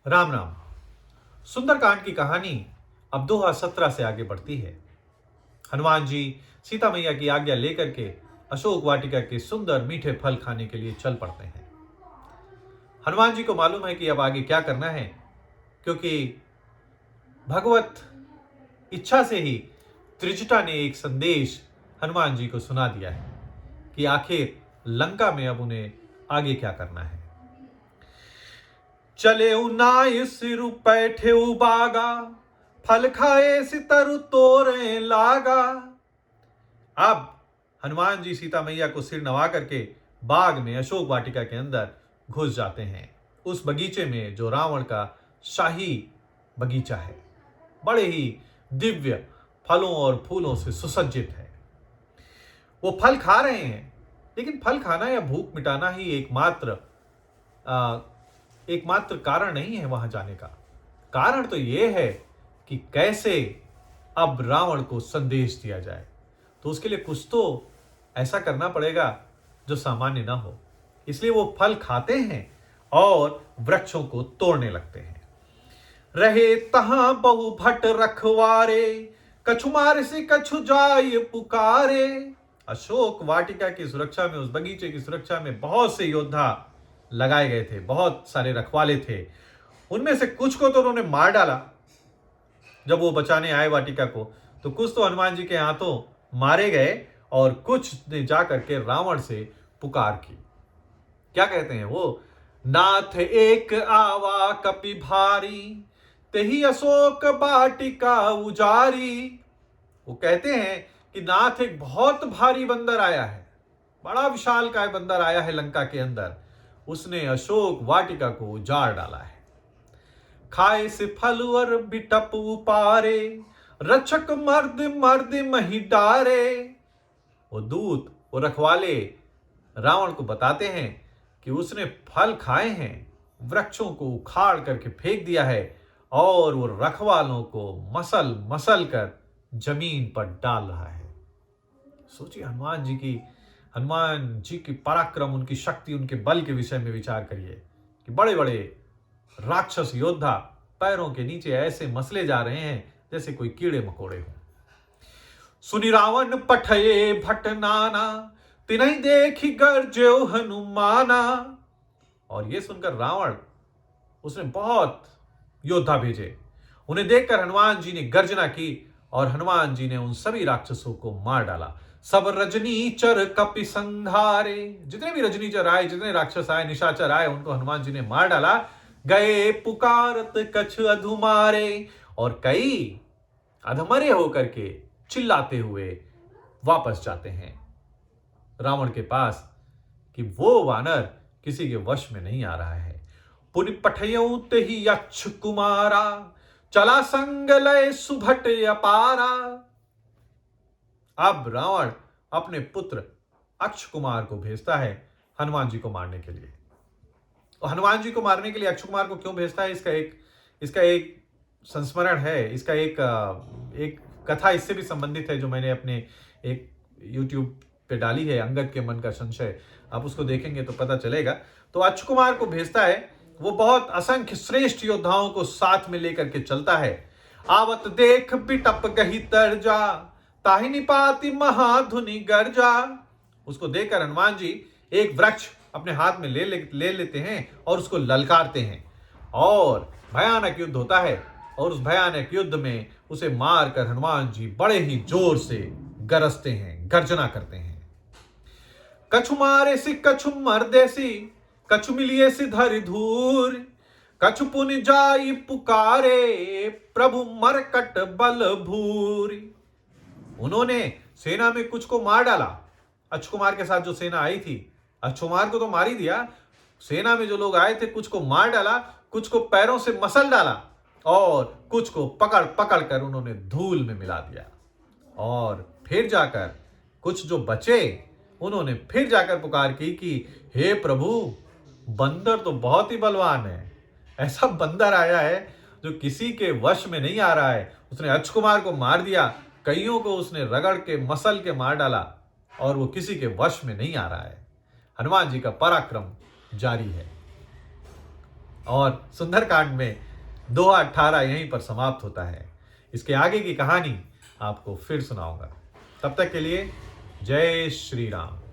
राम राम। सुंदरकांड की कहानी अब 2017 से आगे बढ़ती है। हनुमान जी सीता मैया की आज्ञा लेकर के अशोक वाटिका के सुंदर मीठे फल खाने के लिए चल पड़ते हैं। हनुमान जी को मालूम है कि अब आगे क्या करना है, क्योंकि भगवत इच्छा से ही त्रिजटा ने एक संदेश हनुमान जी को सुना दिया है कि आखिर लंका में अब उन्हें आगे क्या करना है। चले नाय सिरु पैठे बागा, फल खाए सितरु तोरे लागा। अब हनुमान जी सीता मैया को सिर नवा करके बाग में अशोक वाटिका के अंदर घुस जाते हैं, उस बगीचे में जो रावण का शाही बगीचा है, बड़े ही दिव्य फलों और फूलों से सुसज्जित है। वो फल खा रहे हैं, लेकिन फल खाना या भूख मिटाना ही एकमात्र कारण नहीं है वहां जाने का। कारण तो यह है कि कैसे अब रावण को संदेश दिया जाए। तो उसके लिए कुछ तो ऐसा करना पड़ेगा जो सामान्य ना हो। इसलिए वो फल खाते हैं और वृक्षों को तोड़ने लगते हैं। रहे तहां बहु भट रखवारे, कछु मार से कछु जाय पुकारे। अशोक वाटिका की सुरक्षा में, उस बगीचे की सुरक्षा में बहुत से योद्धा लगाए गए थे, बहुत सारे रखवाले थे। उनमें से कुछ को तो उन्होंने मार डाला जब वो बचाने आए वाटिका को, तो कुछ तो हनुमान जी के हाथों मारे गए और कुछ ने जाकर के रावण से पुकार की। क्या कहते हैं वो? नाथ एक आवा कपि भारी, तेहि अशोक वाटिका उजारी। वो कहते हैं कि नाथ एक बहुत भारी बंदर आया है, बड़ा विशाल काय बंदर आया है लंका के अंदर, उसने अशोक वाटिका को उजाड़ डाला है। खाए से फलवर बिटप उपारे, रक्षक मर्द मर्द मही डारे। वो दूत, वो रखवाले रावण को बताते हैं कि उसने फल खाए हैं, वृक्षों को उखाड़ करके फेंक दिया है और वो रखवालों को मसल मसल कर जमीन पर डाल रहा है। सोचिए हनुमान जी की पराक्रम, उनकी शक्ति, उनके बल के विषय में विचार करिए कि बड़े बड़े राक्षस योद्धा पैरों के नीचे ऐसे मसले जा रहे हैं जैसे कोई कीड़े मकोड़े हों। सुनि रावण पठये भट नाना, तिन्हि देखी गर्जेउ हनुमाना। और ये सुनकर रावण, उसने बहुत योद्धा भेजे। उन्हें देखकर हनुमान जी ने गर्जना की और हनुमान जी ने उन सभी राक्षसों को मार डाला। सब रजनीचर कपि संहारे, जितने भी रजनीचर आए, जितने राक्षस आए, निशाचर आए, उनको हनुमान जी ने मार डाला। गए पुकारत कछ अधुमारे, और कई अधमरे होकर के चिल्लाते हुए वापस जाते हैं रावण के पास कि वो वानर किसी के वश में नहीं आ रहा है। पुनि पठयऊ तेहि यक्ष कुमारा, चला संग लय सुभट अपारा। अब रावण अपने पुत्र अक्ष कुमार को भेजता है हनुमान जी को मारने के लिए। और हनुमान जी को मारने के लिए अक्ष कुमार को क्यों भेजता है, इसका एक संस्मरण है, इसका एक कथा इससे भी संबंधित है जो मैंने अपने एक YouTube पे डाली है, अंगद के मन का संशय। आप उसको देखेंगे तो पता चलेगा। तो अक्ष कुमार को भेजता है, वो बहुत असंख्य श्रेष्ठ योद्धाओं को साथ में लेकर के चलता है। आवत देख बिटप गही तरजा, ताहि निपाति महाधुनि गर्जा। उसको देखकर हनुमान जी एक वृक्ष अपने हाथ में ले लेते हैं और उसको ललकारते हैं और भयानक युद्ध होता है। और उस भयानक युद्ध में उसे मारकर हनुमान जी बड़े ही जोर से गरजते हैं, गर्जना करते हैं। कछु मारे सी कछु मर्देसी, कछु मिलिए सी धरि धूर, कछु पुनि जाई पुकारे, प्रभु मरकट बल भूरी। उन्होंने सेना में कुछ को मार डाला। अक्ष कुमार के साथ जो सेना आई थी, अक्ष कुमार को तो मार ही दिया, सेना में जो लोग आए थे कुछ को मार डाला, कुछ को पैरों से मसल डाला और कुछ को पकड़ पकड़ कर उन्होंने धूल में मिला दिया। और फिर जाकर कुछ जो बचे, उन्होंने फिर जाकर पुकार की कि हे प्रभु, बंदर तो बहुत ही बलवान है, ऐसा बंदर आया है जो किसी के वश में नहीं आ रहा है। उसने अक्ष कुमार को मार दिया, कईयों को उसने रगड़ के मसल के मार डाला और वो किसी के वश में नहीं आ रहा है। हनुमान जी का पराक्रम जारी है। और सुंदरकांड में दोहा 18 यहीं पर समाप्त होता है। इसके आगे की कहानी आपको फिर सुनाऊंगा। तब तक के लिए जय श्री राम।